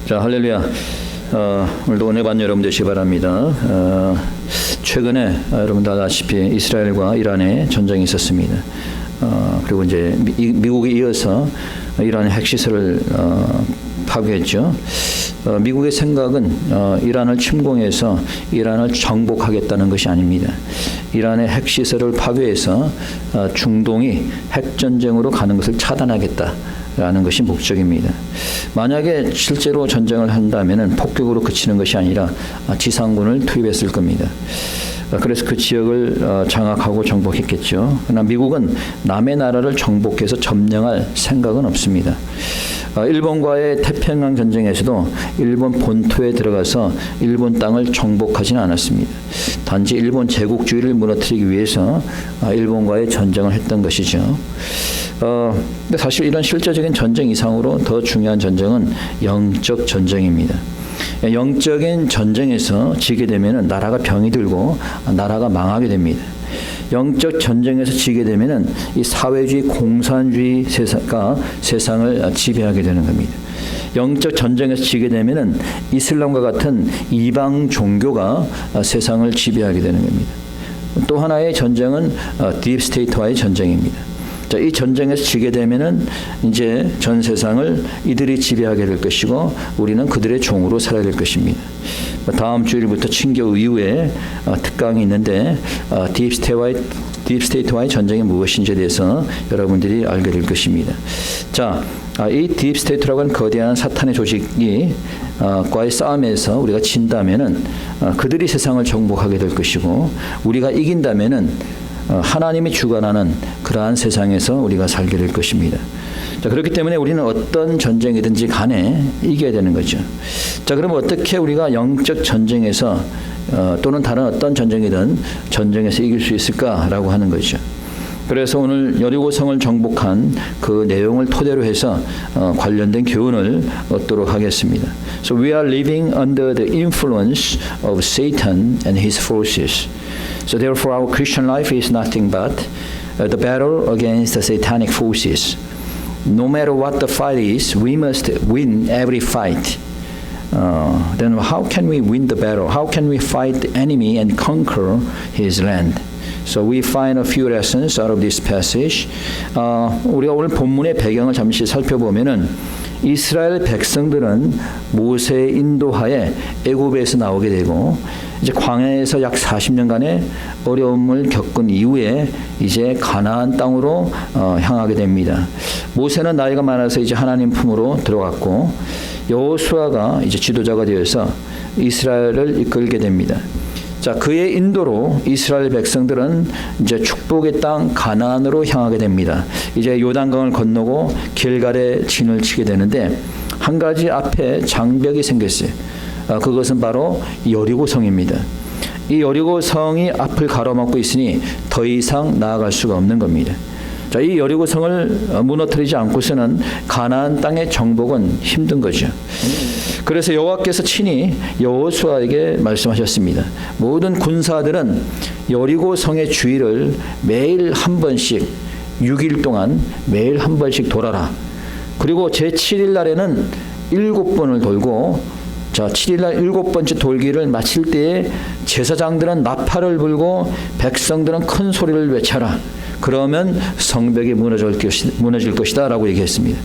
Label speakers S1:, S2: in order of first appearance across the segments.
S1: 자, 할렐루야. 오늘도 은혜 받는 여러분 되시기 바랍니다. 최근에 여러분 다 아시다시피 이스라엘과 이란의 전쟁이 있었습니다. 그리고 이제 미국에 이어서 이란의 핵시설을 파괴했죠. 미국의 생각은 이란을 침공해서 이란을 정복하겠다는 것이 아닙니다. 이란의 핵시설을 파괴해서 중동이 핵전쟁으로 가는 것을 차단하겠다라는 것이 목적입니다. 만약에 실제로 전쟁을 한다면 폭격으로 그치는 것이 아니라 지상군을 투입했을 겁니다. 그래서 그 지역을 장악하고 정복했겠죠. 그러나 미국은 남의 나라를 정복해서 점령할 생각은 없습니다. 일본과의 태평양 전쟁에서도 일본 본토에 들어가서 일본 땅을 정복하지는 않았습니다. 단지 일본 제국주의를 무너뜨리기 위해서 일본과의 전쟁을 했던 것이죠. 근데 사실 이런 실제적인 전쟁 이상으로 더 중요한 전쟁은 영적 전쟁입니다. 영적인 전쟁에서 지게 되면 나라가 병이 들고 나라가 망하게 됩니다. 영적 전쟁에서 지게 되면 이 사회주의 공산주의 세상가 세상을 지배하게 되는 겁니다. 영적 전쟁에서 지게 되면 이슬람과 같은 이방 종교가 세상을 지배하게 되는 겁니다. 또 하나의 전쟁은 딥스테이트와의 전쟁입니다. 자, 이 전쟁에서 지게 되면은 이제 전 세상을 이들이 지배하게 될 것이고 우리는 그들의 종으로 살아야 될 것입니다. 다음 주일부터 친교 이후에 특강이 있는데 딥스테이트와의 전쟁이 무엇인지에 대해서 여러분들이 알게 될 것입니다. 자, 이 딥스테이트라고 하는 거대한 사탄의 조직이 과의 싸움에서 우리가 진다면은 그들이 세상을 정복하게 될 것이고 우리가 이긴다면은 하나님이 주관하는 그러한 세상에서 우리가 살게 될 것입니다. 자, 그렇기 때문에 우리는 어떤 전쟁이든지 간에 이겨야 되는 거죠. 자, 그럼 어떻게 우리가 영적 전쟁에서 또는 다른 어떤 전쟁이든 전쟁에서 이길 수 있을까라고 하는 거죠. 그래서 오늘 여리고성을 정복한 그 내용을 토대로 해서 관련된 교훈을 얻도록 하겠습니다. So we are living under the influence of Satan and his forces. So therefore our Christian life is nothing but the battle against the satanic forces. No matter what the fight is, we must win every fight. Then how can we win the battle? How can we fight the enemy and conquer his land? So we find a few lessons out of this passage. 우리가 오늘 본문의 배경을 잠시 살펴보면은 이스라엘 백성들은 모세의 인도하에 애굽에서 나오게 되고 이제 광야에서 약 40년간의 어려움을 겪은 이후에 이제 가나안 땅으로 향하게 됩니다. 모세는 나이가 많아서 이제 하나님 품으로 들어갔고 여호수아가 이제 지도자가 되어서 이스라엘을 이끌게 됩니다. 자, 그의 인도로 이스라엘 백성들은 이제 축복의 땅 가나안으로 향하게 됩니다. 이제 요단강을 건너고 길갈에 진을 치게 되는데 한 가지 앞에 장벽이 생겼어요. 그것은 바로 여리고성입니다. 이 여리고성이 앞을 가로막고 있으니 더 이상 나아갈 수가 없는 겁니다. 자, 이 여리고성을 무너뜨리지 않고서는 가나안 땅의 정복은 힘든 거죠. 그래서 여호와께서 친히 여호수아에게 말씀하셨습니다. 모든 군사들은 여리고성의 주위를 매일 한 번씩 6일 동안 매일 한 번씩 돌아라. 그리고 제7일 날에는 7번을 돌고 자, 7일날 7번째 돌기를 마칠 때에 제사장들은 나팔을 불고 백성들은 큰 소리를 외쳐라. 그러면 성벽이 무너질 것이다 라고 얘기했습니다.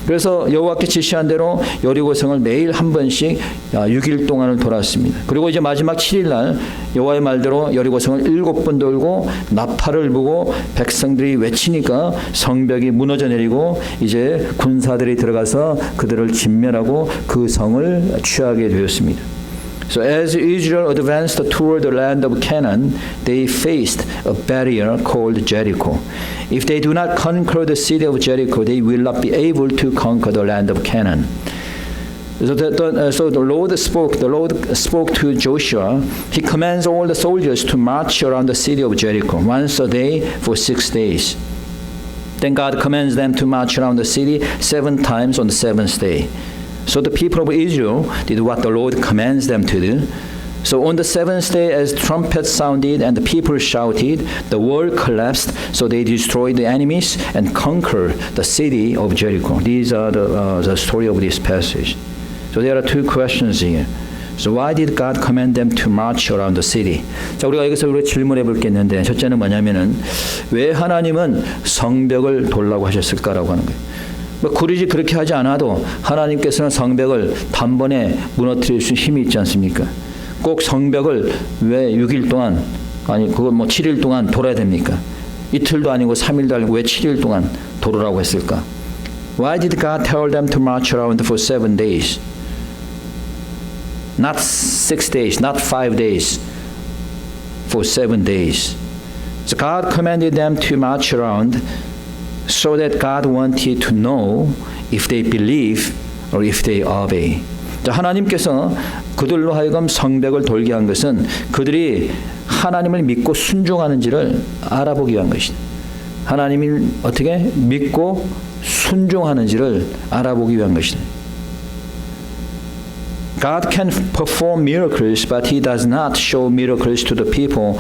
S1: 그래서 여호와께 지시한 대로 여리고성을 매일 한 번씩 6일 동안을 돌았습니다. 그리고 이제 마지막 7일날 여호와의 말대로 여리고성을 7번 돌고 나팔을 불고 백성들이 외치니까 성벽이 무너져 내리고 이제 군사들이 들어가서 그들을 진멸하고 그 성을 취하게 되었습니다. So as Israel advanced toward the land of Canaan, they faced a barrier called Jericho. If they do not conquer the city of Jericho, they will not be able to conquer the land of Canaan. So the Lord spoke to Joshua. He commands all the soldiers to march around the city of Jericho once a day for 6 days. Then God commands them to march around the city 7 times on the 7th day. So the people of Israel did what the Lord commands them to do. So on the 7th day, as trumpets sounded and the people shouted, the wall collapsed, so they destroyed the enemies and conquered the city of Jericho. These are the story of this passage. So there are two questions here. So why did God command them to march around the city? 자, 우리가 여기서 질문해 볼 게 있는데 첫째는 뭐냐면은 왜 하나님은 성벽을 돌라고 하셨을까라고 하는 거예요. 뭐 굳이 그렇게 하지 않아도 하나님께서는 성벽을 단번에 무너뜨릴 수 힘이 있지 않습니까? 꼭 성벽을 왜 6일 동안 아니 그걸 뭐 7일 동안 돌아야 됩니까? 이틀도 아니고 3일도 아니고 왜 7일 동안 돌으라고 했을까? Why did God tell them to march around for 7 days? Not 6 days, not 5 days, for 7 days. So God commanded them to march around so that God wanted to know if they believe or if they obey. 자, 하나님께서 그들로 하여금 성벽을 돌게 한 것은 그들이 하나님을 믿고 순종하는지를 알아보기 위한 것이다. 하나님을 어떻게 믿고 순종하는지를 알아보기 위한 것이다. God can perform miracles, but He does not show miracles to the people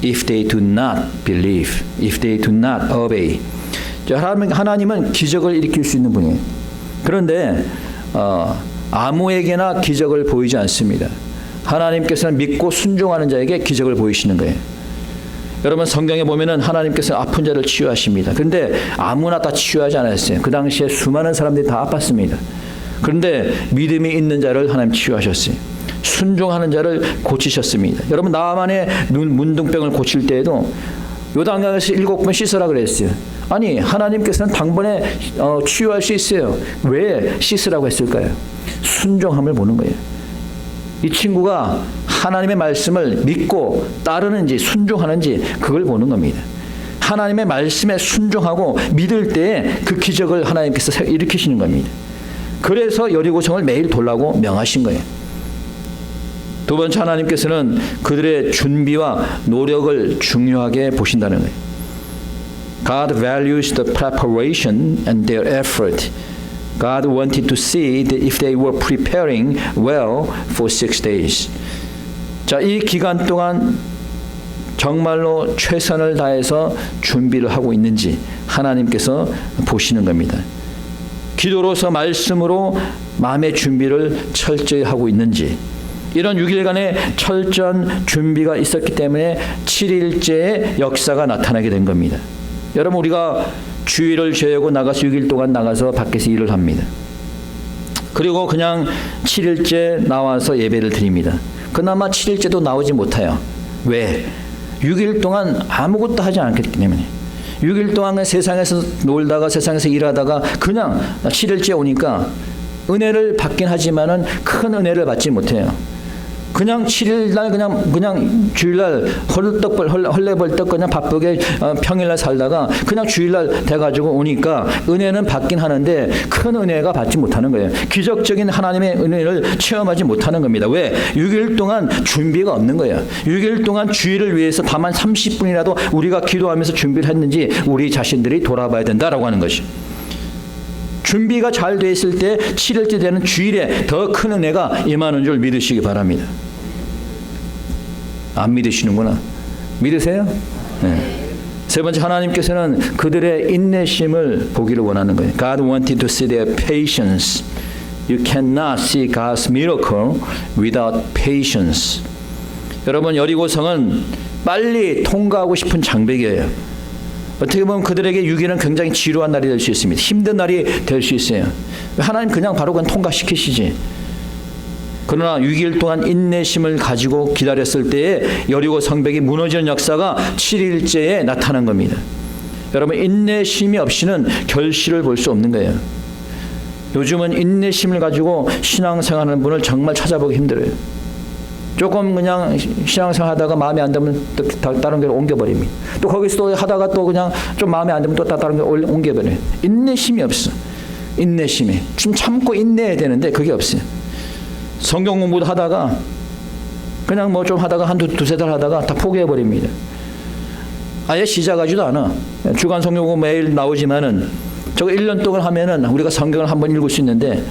S1: if they do not believe, if they do not obey. 하나님은 기적을 일으킬 수 있는 분이에요. 그런데 아무에게나 기적을 보이지 않습니다. 하나님께서는 믿고 순종하는 자에게 기적을 보이시는 거예요. 여러분 성경에 보면은 하나님께서 아픈 자를 치유하십니다. 그런데 아무나 다 치유하지 않았어요. 그 당시에 수많은 사람들이 다 아팠습니다. 그런데 믿음이 있는 자를 하나님 치유하셨어요. 순종하는 자를 고치셨습니다. 여러분 나만의 문둥병을 고칠 때에도 요단강에서 7번 씻으라 그랬어요. 아니 하나님께서는 당번에 치유할 수 있어요. 왜 씻으라고 했을까요? 순종함을 보는 거예요. 이 친구가 하나님의 말씀을 믿고 따르는지 순종하는지 그걸 보는 겁니다. 하나님의 말씀에 순종하고 믿을 때 그 기적을 하나님께서 일으키시는 겁니다. 그래서 여리고성을 매일 돌라고 명하신 거예요. 두 번째 하나님께서는 그들의 준비와 노력을 중요하게 보신다는 거예요. God values the preparation and their effort. God wanted to see that if they were preparing well for 6 days. 자, 이 기간 동안 정말로 최선을 다해서 준비를 하고 있는지 하나님께서 보시는 겁니다. 기도로서 말씀으로 마음의 준비를 철저히 하고 있는지 이런 6일간의 철저한 준비가 있었기 때문에 7일째의 역사가 나타나게 된 겁니다. 여러분 우리가 주일을 제하고 나가서 6일 동안 나가서 밖에서 일을 합니다. 그리고 그냥 7일째 나와서 예배를 드립니다. 그나마 7일째도 나오지 못해요. 왜? 6일 동안 아무것도 하지 않기 때문에 6일 동안 세상에서 놀다가 세상에서 일하다가 그냥 7일째 오니까 은혜를 받긴 하지만은 큰 은혜를 받지 못해요. 그냥 7일날 그냥 주일날 헐레벌떡 그냥 바쁘게 평일날 살다가 그냥 주일날 돼가지고 오니까 은혜는 받긴 하는데 큰 은혜가 받지 못하는 거예요. 기적적인 하나님의 은혜를 체험하지 못하는 겁니다. 왜? 6일 동안 준비가 없는 거예요. 6일 동안 주일을 위해서 다만 30분이라도 우리가 기도하면서 준비를 했는지 우리 자신들이 돌아봐야 된다라고 하는 것이. 준비가 잘 돼 있을 때 7일째 되는 주일에 더 큰 은혜가 임하는 줄 믿으시기 바랍니다. 안 믿으시는구나. 믿으세요? 네. 세 번째 하나님께서는 그들의 인내심을 보기를 원하는 거예요. God wanted to see their patience. You cannot see God's miracle without patience. 여러분 여리고성은 빨리 통과하고 싶은 장벽이에요. 어떻게 보면 그들에게 6일은 굉장히 지루한 날이 될 수 있습니다. 힘든 날이 될 수 있어요. 하나님 그냥 바로 통과시키시지. 그러나 6일 동안 인내심을 가지고 기다렸을 때에 여리고 성벽이 무너지는 역사가 7일째에 나타난 겁니다. 여러분 인내심이 없이는 결실을 볼 수 없는 거예요. 요즘은 인내심을 가지고 신앙생활하는 분을 정말 찾아보기 힘들어요. 조금 그냥 신앙생활 하다가 마음에 안 들면 또 다른 데로 옮겨버립니다. 또 거기서 또 하다가 또 그냥 좀 마음에 안 들면 또 다른 데로 옮겨버려요. 인내심이 없어. 인내심이. 좀 참고 인내해야 되는데 그게 없어요. 성경 공부도 하다가 그냥 뭐 좀 하다가 두세 달 하다가 다 포기해버립니다. 아예 시작하지도 않아. 주간 성경 공부 매일 나오지만은 저거 1년 동안 하면은 우리가 성경을 한번 읽을 수 있는데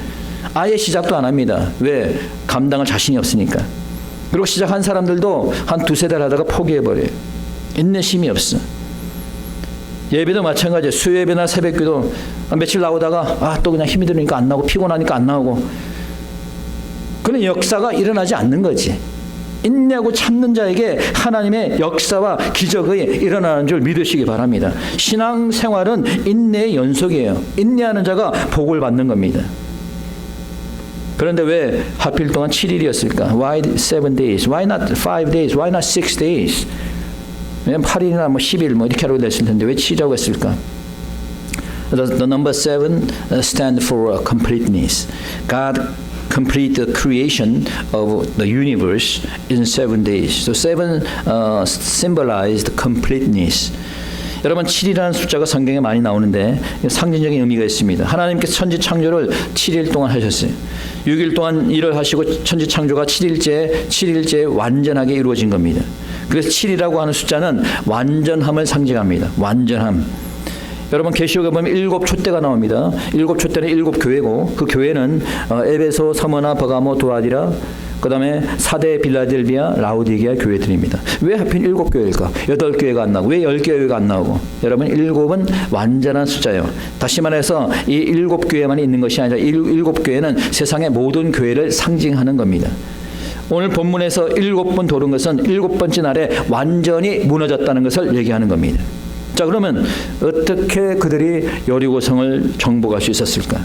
S1: 아예 시작도 안 합니다. 왜? 감당할 자신이 없으니까. 그리고 시작한 사람들도 한 두세 달 하다가 포기해버려요. 인내심이 없어. 예배도 마찬가지예요. 수요예배나 새벽기도 며칠 나오다가 또 그냥 힘이 드니까 안 나오고 피곤하니까 안 나오고 그런 역사가 일어나지 않는 거지. 인내하고 참는 자에게 하나님의 역사와 기적이 일어나는 줄 믿으시기 바랍니다. 신앙생활은 인내의 연속이에요. 인내하는 자가 복을 받는 겁니다. 그런데 왜 하필 동안 7일이었을까? Why 7 days? Why not 5 days? Why not 6 days? 왜냐면 8일이나 10일 이렇게 하라고 됐을 텐데 왜 7이라고 했을까? The number 7 stand for completeness. God complete the creation of the universe in 7 days. So 7 symbolized completeness. 여러분 7이라는 숫자가 성경에 많이 나오는데 상징적인 의미가 있습니다. 하나님께서 천지 창조를 7일 동안 하셨어요. 6일 동안 일을 하시고 천지 창조가 7일째 완전하게 이루어진 겁니다. 그래서 7이라고 하는 숫자는 완전함을 상징합니다. 완전함. 여러분 계시록에 보면 7 촛대가 나옵니다. 7 촛대는 7 교회고 그 교회는 에베소, 서머나, 버가모, 두아디라, 그 다음에 사대, 빌라델비아, 라우디게아 교회들입니다. 왜 하필 7 교회일까? 8교회가 안 나오고 왜 10교회가 안 나오고? 여러분 7은 완전한 숫자예요. 다시 말해서 이 7교회만 있는 것이 아니라 7교회는 세상의 모든 교회를 상징하는 겁니다. 오늘 본문에서 7번 도른 것은 7번째 날에 완전히 무너졌다는 것을 얘기하는 겁니다. 자, 그러면 어떻게 그들이 여리고성을 정복할 수 있었을까?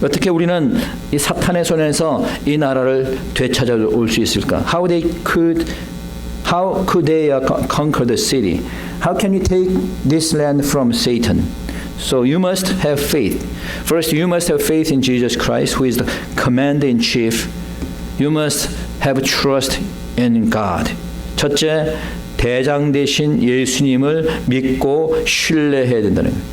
S1: 어떻게 우리는 이 사탄의 손에서 이 나라를 되찾아올 수 있을까? How could they conquer the city? How can you take this land from Satan? So you must have faith. First, you must have faith in Jesus Christ, who is the commander-in-chief. You must have trust in God. 첫째, 대장 되신 예수님을 믿고 신뢰해야 된다는 거예요.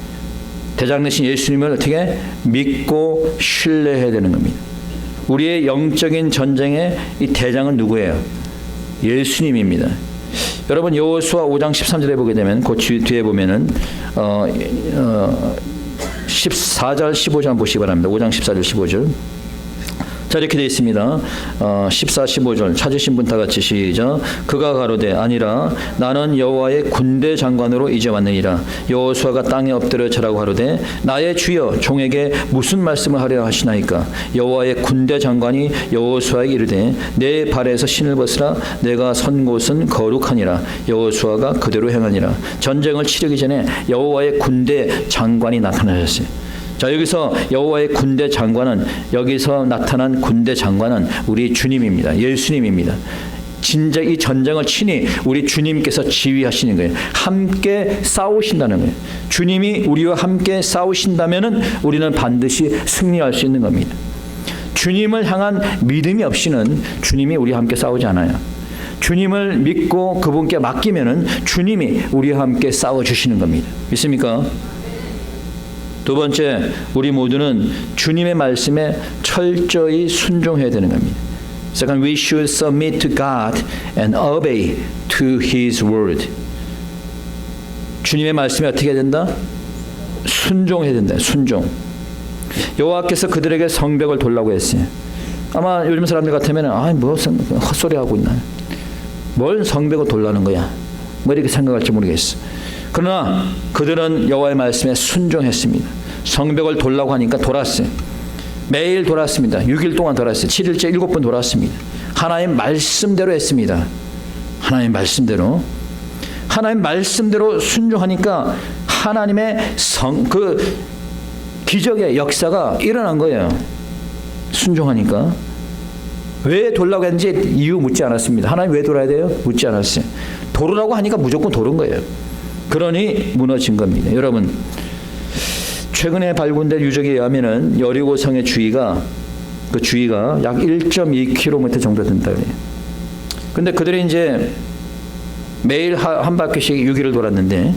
S1: 대장 되신 예수님을 어떻게 믿고 신뢰해야 되는 겁니다. 우리의 영적인 전쟁의 이 대장은 누구예요? 예수님입니다. 여러분 여호수아 5장 13절에 보게 되면 그 뒤에 보면은 14절 15절 보시기 바랍니다. 5장 14절 15절. 자, 이렇게 되어 있습니다. 14, 15절 찾으신 분 다 같이 시작. 그가 가로되 아니라 나는 여호와의 군대 장관으로 이제 왔느니라. 여호수아가 땅에 엎드려 절하고 가로되 나의 주여 종에게 무슨 말씀을 하려 하시나이까. 여호와의 군대 장관이 여호수아에게 이르되 내 발에서 신을 벗으라. 내가 선 곳은 거룩하니라. 여호수아가 그대로 행하니라. 전쟁을 치르기 전에 여호와의 군대 장관이 나타나셨어요. 자, 여기서 여호와의 군대 장관은, 여기서 나타난 군대 장관은 우리 주님입니다. 예수님입니다. 진짜 이 전쟁을 친히 우리 주님께서 지휘하시는 거예요. 함께 싸우신다는 거예요. 주님이 우리와 함께 싸우신다면은 우리는 반드시 승리할 수 있는 겁니다. 주님을 향한 믿음이 없이는 주님이 우리와 함께 싸우지 않아요. 주님을 믿고 그분께 맡기면은 주님이 우리와 함께 싸워 주시는 겁니다. 믿습니까? 두 번째, 우리 모두는 주님의 말씀에 철저히 순종해야 되는 겁니다. Second, we should submit to God and obey to His word. 주님의 말씀에 어떻게 해야 된다? 순종해야 된다. 순종. 여호와께서 그들에게 성벽을 돌라고 했어요. 아마 요즘 사람들 같으면 무슨 헛소리 하고 있나? 뭘 성벽을 돌라는 거야? 뭐 이렇게 생각할지 모르겠어. 그러나 그들은 여호와의 말씀에 순종했습니다. 성벽을 돌라고 하니까 돌았어요. 매일 돌았습니다. 6일 동안 돌았어요. 7일째 7번 돌았습니다. 하나님 말씀대로 했습니다. 하나님 말씀대로. 하나님 말씀대로 순종하니까 하나님의 그 기적의 역사가 일어난 거예요. 순종하니까. 왜 돌라고 했는지 이유 묻지 않았습니다. 하나님 왜 돌아야 돼요? 묻지 않았어요. 돌으라고 하니까 무조건 돌은 거예요. 그러니 무너진 겁니다. 여러분, 최근에 발굴된 유적에 의하면은 여리고성의 주위가 약 1.2km 정도 된다 그래요. 근데 그들이 이제 매일 한 바퀴씩 6일을 돌았는데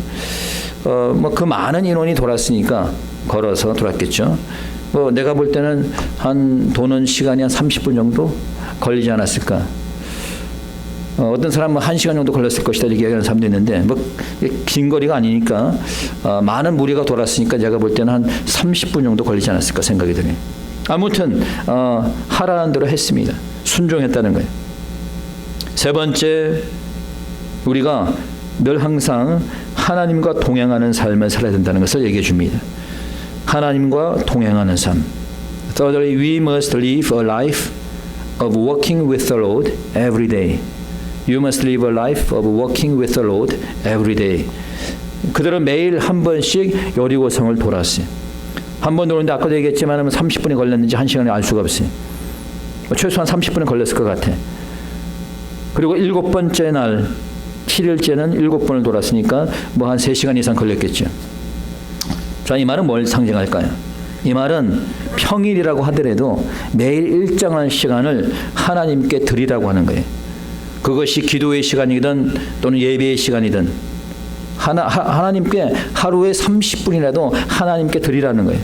S1: 그 많은 인원이 돌았으니까 걸어서 돌았겠죠. 내가 볼 때는 도는 시간이 한 30분 정도 걸리지 않았을까. 어떤 사람은 1시간 정도 걸렸을 것이다 이렇게 얘기하는 사람도 있는데 긴 거리가 아니니까 많은 무리가 돌았으니까 제가 볼 때는 한 30분 정도 걸리지 않았을까 생각이 드네요. 아무튼 하라는 대로 했습니다. 순종했다는 거예요. 세 번째, 우리가 늘 항상 하나님과 동행하는 삶을 살아야 된다는 것을 얘기해 줍니다. 하나님과 동행하는 삶. Thirdly, we must live a life of walking with the Lord every day. You must live a life of walking with the Lord every day. 그들은 매일 한 번씩 여리고성을 돌았어요. 한 번 도는데 아까도 얘기했지만 30분이 걸렸는지 1시간에 알 수가 없어요. 최소한 30분은 걸렸을 것 같아. 그리고 7번째 날 7일째는 7번을 돌았으니까 뭐 한 3시간 이상 걸렸겠죠. 자, 이 말은 뭘 상징할까요? 이 말은 평일이라고 하더라도 매일 일정한 시간을 하나님께 드리라고 하는 거예요. 그것이 기도의 시간이든 또는 예배의 시간이든 하나님께 하루에 30분이라도 하나님께 드리라는 거예요.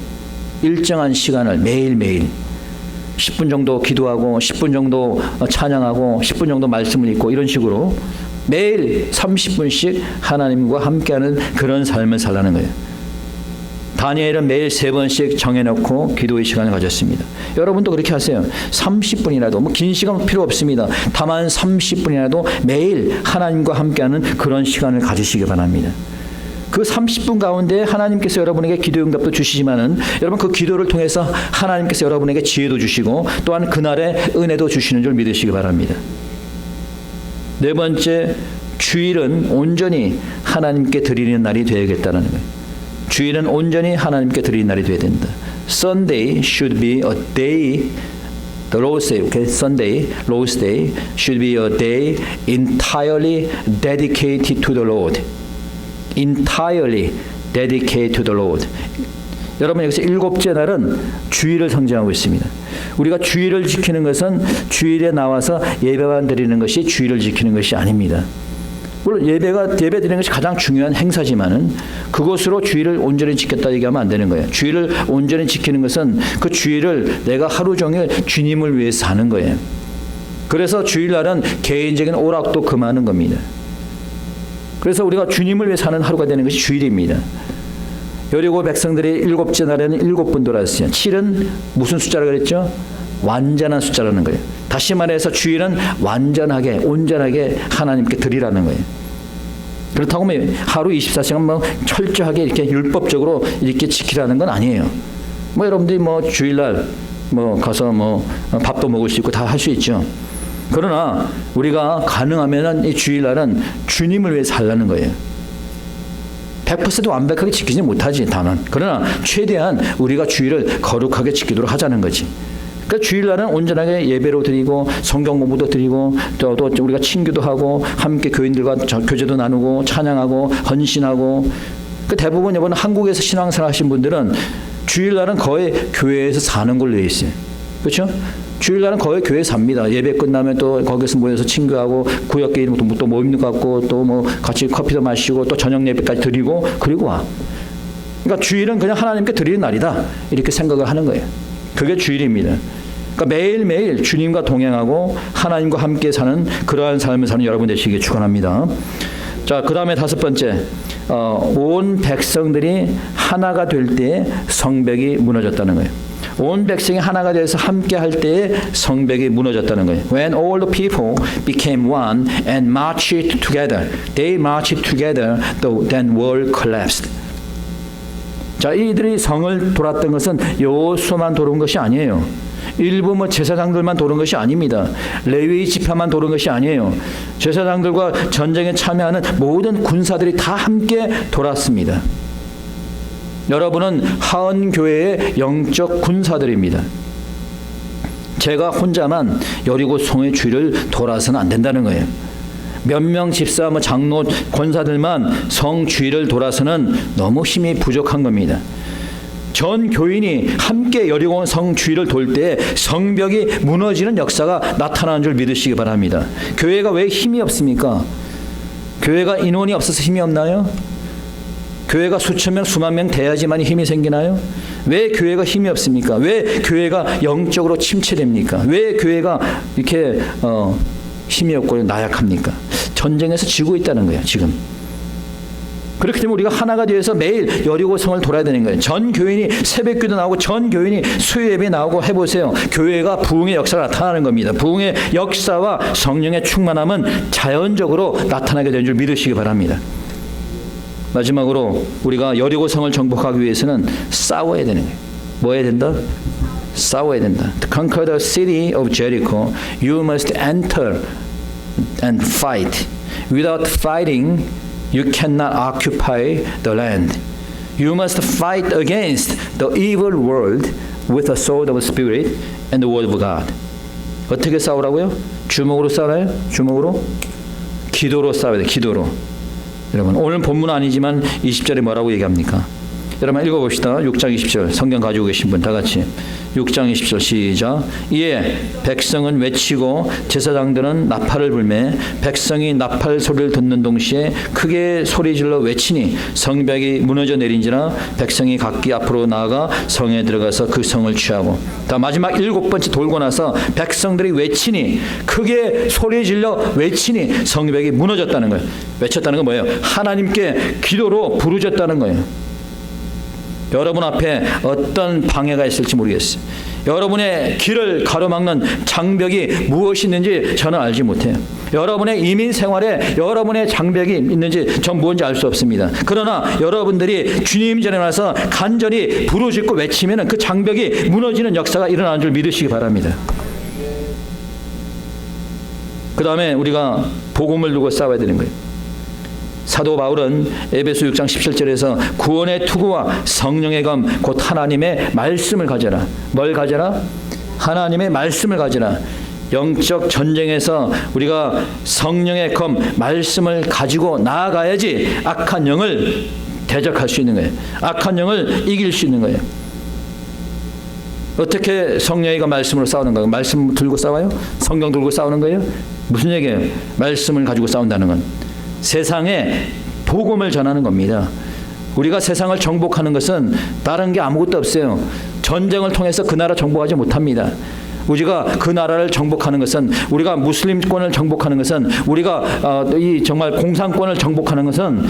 S1: 일정한 시간을 매일매일 10분 정도 기도하고 10분 정도 찬양하고 10분 정도 말씀을 읽고 이런 식으로 매일 30분씩 하나님과 함께하는 그런 삶을 살라는 거예요. 다니엘은 매일 3번씩 정해놓고 기도의 시간을 가졌습니다. 여러분도 그렇게 하세요. 30분이라도 뭐 긴 시간 필요 없습니다. 다만 30분이라도 매일 하나님과 함께하는 그런 시간을 가지시기 바랍니다. 그 30분 가운데 하나님께서 여러분에게 기도 응답도 주시지만은 여러분 그 기도를 통해서 하나님께서 여러분에게 지혜도 주시고 또한 그날의 은혜도 주시는 줄 믿으시기 바랍니다. 4번째, 주일은 온전히 하나님께 드리는 날이 되어야겠다는 거예요. 주일은 온전히 하나님께 드리는 날이 되어야 된다. Sunday should be a day, the Lord's Day, okay? Sunday, Lord's Day should be a day entirely dedicated to the Lord. Entirely dedicated to the Lord. 여러분 여기서 7째 날은 주일을 상징하고 있습니다. 우리가 주일을 지키는 것은 주일에 나와서 예배만 드리는 것이 주일을 지키는 것이 아닙니다. 물론 예배 드리는 것이 가장 중요한 행사지만은 그것으로 주일을 온전히 지켰다 얘기하면 안 되는 거예요. 주일을 온전히 지키는 것은 그 주일을 내가 하루 종일 주님을 위해서 사는 거예요. 그래서 주일날은 개인적인 오락도 금하는 겁니다. 그래서 우리가 주님을 위해 사는 하루가 되는 것이 주일입니다. 여리고 백성들이 7째 날에는 7번 돌았어요. 7은 무슨 숫자라고 그랬죠? 완전한 숫자라는 거예요. 다시 말해서 주일은 완전하게 온전하게 하나님께 드리라는 거예요. 그렇다고 하루 24시간 뭐 철저하게 이렇게 율법적으로 이렇게 지키라는 건 아니에요. 뭐 여러분들이 뭐 주일날 뭐 가서 뭐 밥도 먹을 수 있고 다 할 수 있죠. 그러나 우리가 가능하면은 이 주일날은 주님을 위해 살라는 거예요. 100% 완벽하게 지키지 못하지 다만. 그러나 최대한 우리가 주일을 거룩하게 지키도록 하자는 거지. 그러니까 주일날은 온전하게 예배로 드리고 성경 공부도 드리고 또 우리가 친교도 하고 함께 교인들과 교제도 나누고 찬양하고 헌신하고. 그 대부분 이번 한국에서 신앙생활 하신 분들은 주일날은 거의 교회에서 사는 걸로 돼 있어요. 그렇죠? 주일날은 거의 교회 삽니다. 예배 끝나면 또 거기서 모여서 친구하고 구역끼리 또 모임도 갖고 또 뭐 같이 커피도 마시고 또 저녁 예배까지 드리고 그리고 와. 그러니까 주일은 그냥 하나님께 드리는 날이다 이렇게 생각을 하는 거예요. 그게 주일입니다. 그러니까 매일매일 주님과 동행하고 하나님과 함께 사는 그러한 삶을 사는 여러분 되시길 축원합니다. 자, 그 다음에 5번째, 온 백성들이 하나가 될 때 성벽이 무너졌다는 거예요. 온 백성이 하나가 되어서 함께 할 때에 성벽이 무너졌다는 거예요. When all the people became one and marched together, they marched together, then wall collapsed. 자, 이들이 성을 돌았던 것은 여호수아만 돌은 것이 아니에요. 일부 뭐 제사장들만 도는 것이 아닙니다. 레위 지파만 도는 것이 아니에요. 제사장들과 전쟁에 참여하는 모든 군사들이 다 함께 돌았습니다. 여러분은 하은교회의 영적 군사들입니다. 제가 혼자만 여리고 성의 주위를 돌아서는 안 된다는 거예요. 몇 명 집사, 장로, 권사들만 성 주위를 돌아서는 너무 힘이 부족한 겁니다. 전 교인이 함께 여리고 성 주위를 돌 때 성벽이 무너지는 역사가 나타나는 줄 믿으시기 바랍니다. 교회가 왜 힘이 없습니까? 교회가 인원이 없어서 힘이 없나요? 교회가 수천 명, 수만 명 돼야지만 힘이 생기나요? 왜 교회가 힘이 없습니까? 왜 교회가 영적으로 침체됩니까? 왜 교회가 이렇게 힘이 없고 나약합니까? 전쟁에서 지고 있다는 거예요, 지금. 그렇기 때문에 우리가 하나가 되어서 매일 여리고성을 돌아야 되는 거예요. 전 교인이 새벽기도 나오고 전 교인이 수요예배 나오고 해보세요. 교회가 부흥의 역사가 나타나는 겁니다. 부흥의 역사와 성령의 충만함은 자연적으로 나타나게 되는 줄 믿으시기 바랍니다. 마지막으로 우리가 여리고성을 정복하기 위해서는 싸워야 되는 거예요. 뭐 해야 된다? 싸워야 된다. To conquer the city of Jericho, you must enter and fight. Without fighting, you cannot occupy the land. You must fight against the evil world with the sword of spirit and the word of God. 어떻게 싸우라고요? 주먹으로 싸워요? 주먹으로? 기도로 싸워야 돼. 기도로. 여러분, 오늘 본문 아니지만 20절에 뭐라고 얘기합니까? 여러분 읽어봅시다. 6장 20절 성경 가지고 계신 분 다 같이 6장 20절 시작. 이에 백성은 외치고 제사장들은 나팔을 불매 백성이 나팔 소리를 듣는 동시에 크게 소리질러 외치니 성벽이 무너져 내린지라 백성이 각기 앞으로 나아가 성에 들어가서 그 성을 취하고 다 마지막 7번째 돌고 나서 백성들이 외치니 크게 소리질러 외치니 성벽이 무너졌다는 거예요. 외쳤다는 건 뭐예요? 하나님께 기도로 부르짖었다는 거예요. 여러분 앞에 어떤 방해가 있을지 모르겠어요. 여러분의 길을 가로막는 장벽이 무엇이 있는지 저는 알지 못해요. 여러분의 이민 생활에 여러분의 장벽이 있는지 전 뭔지 알 수 없습니다. 그러나 여러분들이 주님 전에 나서 간절히 부르짖고 외치면 그 장벽이 무너지는 역사가 일어나는 줄 믿으시기 바랍니다. 그 다음에 우리가 복음을 두고 싸워야 되는 거예요. 사도 바울은 에베소 6장 17절에서 구원의 투구와 성령의 검 곧 하나님의 말씀을 가져라. 뭘 가져라? 하나님의 말씀을 가져라. 영적 전쟁에서 우리가 성령의 검 말씀을 가지고 나아가야지 악한 영을 대적할 수 있는 거예요. 악한 영을 이길 수 있는 거예요. 어떻게 성령의 검 말씀으로 싸우는 거예요? 말씀 들고 싸워요? 성경 들고 싸우는 거예요? 무슨 얘기예요? 말씀을 가지고 싸운다는 건 세상에 복음을 전하는 겁니다. 우리가 세상을 정복하는 것은 다른 게 아무것도 없어요. 전쟁을 통해서 그 나라 정복하지 못합니다. 우리가 그 나라를 정복하는 것은 우리가 무슬림권을 정복하는 것은 우리가 이 정말 공산권을 정복하는 것은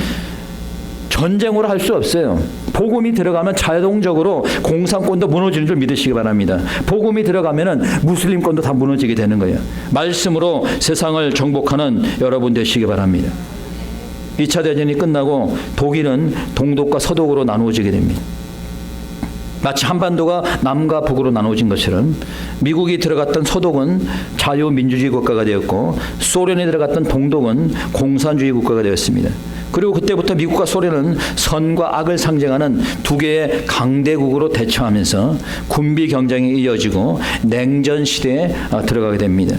S1: 전쟁으로 할 수 없어요. 복음이 들어가면 자동적으로 공산권도 무너지는 줄 믿으시기 바랍니다. 복음이 들어가면은 무슬림권도 다 무너지게 되는 거예요. 말씀으로 세상을 정복하는 여러분 되시기 바랍니다. 2차 대전이 끝나고 독일은 동독과 서독으로 나누어지게 됩니다. 마치 한반도가 남과 북으로 나누어진 것처럼 미국이 들어갔던 서독은 자유민주주의 국가가 되었고 소련이 들어갔던 동독은 공산주의 국가가 되었습니다. 그리고 그때부터 미국과 소련은 선과 악을 상징하는 두 개의 강대국으로 대처하면서 군비 경쟁이 이어지고 냉전 시대에 들어가게 됩니다.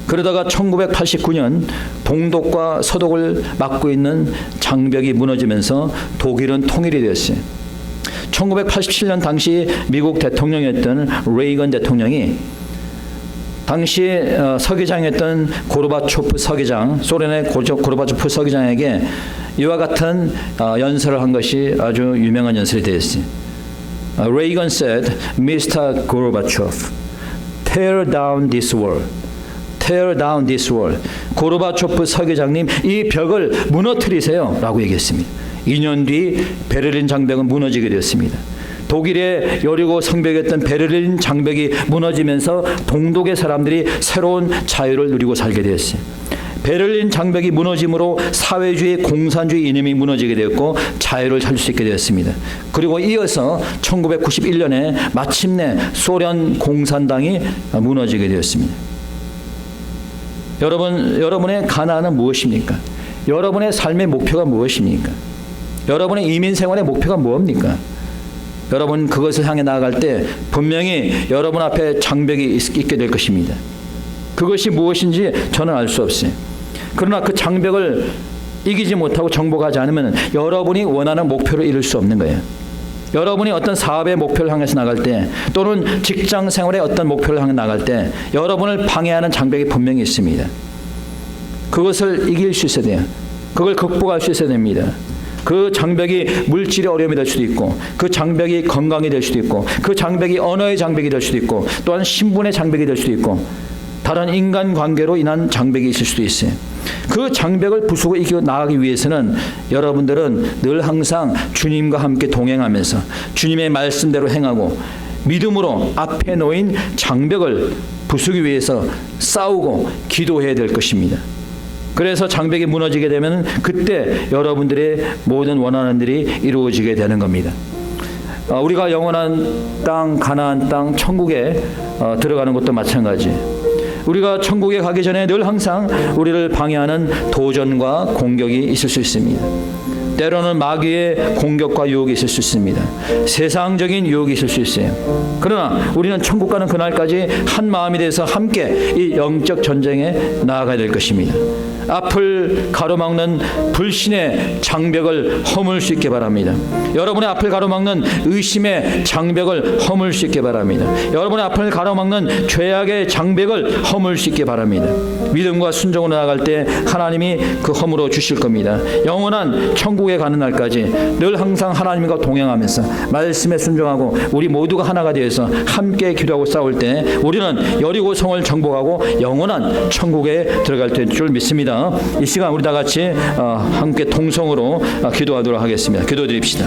S1: 그러다가 1989년 동독과 서독을 막고 있는 장벽이 무너지면서 독일은 통일이 되었어요. 1987년 당시 미국 대통령이었던 레이건 대통령이 당시 서기장이었던 고르바초프 서기장, 소련의 고르바초프 서기장에게 이와 같은 연설을 한 것이 아주 유명한 연설이 되었어요. Reagan said, Mr. Gorbachev, tear down this wall. Tear down this wall. 고르바초프 서기장님, 이 벽을 무너뜨리세요 라고 얘기했습니다. 2년 뒤 베를린 장벽은 무너지게 되었습니다. 독일의 여리고 성벽이었던 베를린 장벽이 무너지면서 동독의 사람들이 새로운 자유를 누리고 살게 되었어요. 베를린 장벽이 무너짐으로 사회주의, 공산주의 이념이 무너지게 되었고 자유를 찾을 수 있게 되었습니다. 그리고 이어서 1991년에 마침내 소련 공산당이 무너지게 되었습니다. 여러분의 가나안은 무엇입니까? 여러분의 삶의 목표가 무엇입니까? 여러분의 이민 생활의 목표가 무엇입니까? 여러분 그것을 향해 나아갈 때 분명히 여러분 앞에 장벽이 있게 될 것입니다. 그것이 무엇인지 저는 알 수 없어요. 그러나 그 장벽을 이기지 못하고 정복하지 않으면 여러분이 원하는 목표를 이룰 수 없는 거예요. 여러분이 어떤 사업의 목표를 향해서 나갈 때 또는 직장 생활의 어떤 목표를 향해 나갈 때 여러분을 방해하는 장벽이 분명히 있습니다. 그것을 이길 수 있어야 돼요. 그걸 극복할 수 있어야 됩니다. 그 장벽이 물질의 어려움이 될 수도 있고 그 장벽이 건강이 될 수도 있고 그 장벽이 언어의 장벽이 될 수도 있고 또한 신분의 장벽이 될 수도 있고 다른 인간관계로 인한 장벽이 있을 수도 있어요. 그 장벽을 부수고 이겨 나가기 위해서는 여러분들은 늘 항상 주님과 함께 동행하면서 주님의 말씀대로 행하고 믿음으로 앞에 놓인 장벽을 부수기 위해서 싸우고 기도해야 될 것입니다. 그래서 장벽이 무너지게 되면 그때 여러분들의 모든 원하는 일이 이루어지게 되는 겁니다. 우리가 영원한 땅, 가나안 땅, 천국에 들어가는 것도 마찬가지. 우리가 천국에 가기 전에 늘 항상 우리를 방해하는 도전과 공격이 있을 수 있습니다. 때로는 마귀의 공격과 유혹이 있을 수 있습니다. 세상적인 유혹이 있을 수 있어요. 그러나 우리는 천국 가는 그날까지 한 마음이 돼서 함께 이 영적 전쟁에 나아가야 될 것입니다. 앞을 가로막는 불신의 장벽을 허물 수 있게 바랍니다. 여러분의 앞을 가로막는 의심의 장벽을 허물 수 있게 바랍니다. 여러분의 앞을 가로막는 죄악의 장벽을 허물 수 있게 바랍니다. 믿음과 순종으로 나아갈 때 하나님이 그 허물어 주실 겁니다. 영원한 천국에 가는 날까지 늘 항상 하나님과 동행하면서 말씀에 순종하고 우리 모두가 하나가 되어서 함께 기도하고 싸울 때 우리는 여리고성을 정복하고 영원한 천국에 들어갈 줄 믿습니다. 이 시간 우리 다 같이 함께 통성으로 기도하도록 하겠습니다. 기도드립시다.